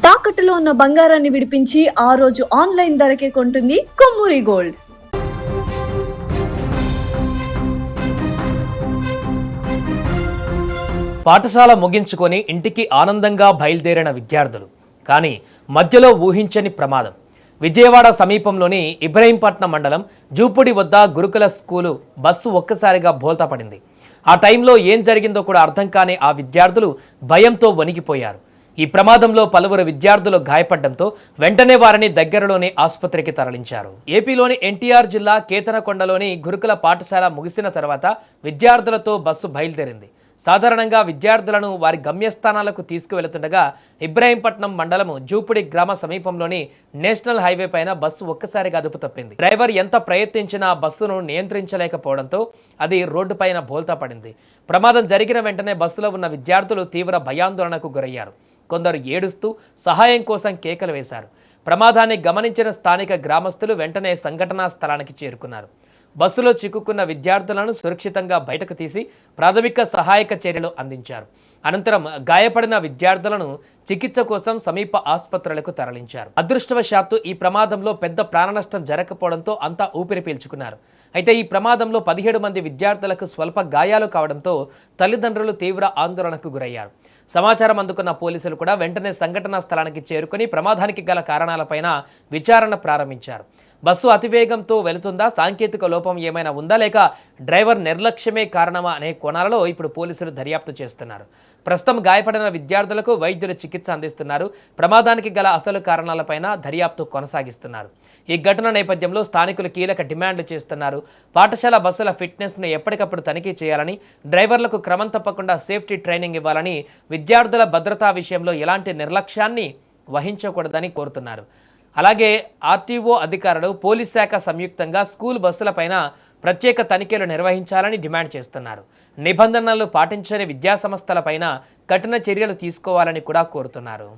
తాకట్టులో ఉన్న బంగారాన్ని విడిపించి ఆ రోజు ఆన్లైన్ ధరకే కొంటుంది కొమ్మూరి గోల్డ్. పాఠశాల ముగించుకొని ఇంటికి ఆనందంగా బయలుదేరిన విద్యార్థులు కానీ మధ్యలో ఊహించని ప్రమాదం. విజయవాడ సమీపంలోని ఇబ్రహీంపట్నం మండలం జూపుడి వద్ద గురుకుల స్కూలు బస్సు ఒక్కసారిగా బోల్తా పడింది. ఆ టైంలో ఏం జరిగిందో కూడా అర్థం కాని ఆ విద్యార్థులు భయంతో వణికిపోయారు. ఈ ప్రమాదంలో పలువురు విద్యార్థులు గాయపడడంతో వెంటనే వారిని దగ్గరలోని ఆసుపత్రికి తరలించారు. ఏపీలోని ఎన్టీఆర్ జిల్లా కేతనకొండలోని గురుకుల పాఠశాల ముగిసిన తర్వాత విద్యార్థులతో బస్సు బయలుదేరింది. సాధారణంగా విద్యార్థులను వారి గమ్యస్థానాలకు తీసుకువెళుతుండగా ఇబ్రహీంపట్నం మండలము జూపుడి గ్రామ సమీపంలోని నేషనల్ హైవే పైన బస్సు ఒక్కసారిగా అదుపు తప్పింది. డ్రైవర్ ఎంత ప్రయత్నించినా బస్సును నియంత్రించలేకపోవడంతో అది రోడ్డుపైన బోల్తా పడింది. ప్రమాదం జరిగిన వెంటనే బస్సులో ఉన్న విద్యార్థులు తీవ్ర భయాందోళనకు గురయ్యారు. కొందరు ఏడుస్తూ సహాయం కోసం కేకలు వేశారు. ప్రమాదాన్ని గమనించిన స్థానిక గ్రామస్తులు వెంటనే సంఘటనా స్థలానికి చేరుకున్నారు. బస్సులో చిక్కుకున్న విద్యార్థులను సురక్షితంగా బయటకు తీసి ప్రాథమిక సహాయక చర్యలు అందించారు. అనంతరం గాయపడిన విద్యార్థులను చికిత్స కోసం సమీప ఆసుపత్రులకు తరలించారు. అదృష్టవశాత్తు ఈ ప్రమాదంలో పెద్ద ప్రాణనష్టం జరగకపోవడంతో అంతా ఊపిరి పీల్చుకున్నారు. అయితే ఈ ప్రమాదంలో 17 మంది విద్యార్థులకు స్వల్ప గాయాలు కావడంతో తల్లిదండ్రులు తీవ్ర ఆందోళనకు గురయ్యారు. సమాచారం అందుకున్న పోలీసులు కూడా వెంటనే సంఘటనా స్థలానికి చేరుకుని ప్రమాదానికి గల కారణాలపైన విచారణ ప్రారంభించారు. బస్సు అతివేగంతో వెళుతుందా, సాంకేతిక లోపం ఏమైనా ఉందా, లేక డ్రైవర్ నిర్లక్ష్యమే కారణమా అనే కోణాలలో ఇప్పుడు పోలీసులు దర్యాప్తు చేస్తున్నారు. ప్రస్తుతం గాయపడిన విద్యార్థులకు వైద్యులు చికిత్స అందిస్తున్నారు. ప్రమాదానికి గల అసలు కారణాలపైన దర్యాప్తు కొనసాగిస్తున్నారు. ఈ ఘటన నేపథ్యంలో స్థానికులు కీలక డిమాండ్లు చేస్తున్నారు. పాఠశాల బస్సుల ఫిట్నెస్ను ఎప్పటికప్పుడు తనిఖీ చేయాలని, డ్రైవర్లకు క్రమం తప్పకుండా సేఫ్టీ ట్రైనింగ్ ఇవ్వాలని, విద్యార్థుల భద్రతా విషయంలో ఎలాంటి నిర్లక్ష్యాన్ని వహించకూడదని కోరుతున్నారు. అలాగే ఆర్టీఓ అధికారులు, పోలీస్ శాఖ సంయుక్తంగా స్కూల్ బస్సులపైన ప్రత్యేక తనిఖీలు నిర్వహించాలని డిమాండ్ చేస్తున్నారు. నిబంధనలు పాటించని విద్యాసంస్థలపైన కఠిన చర్యలు తీసుకోవాలని కూడా కోరుతున్నారు.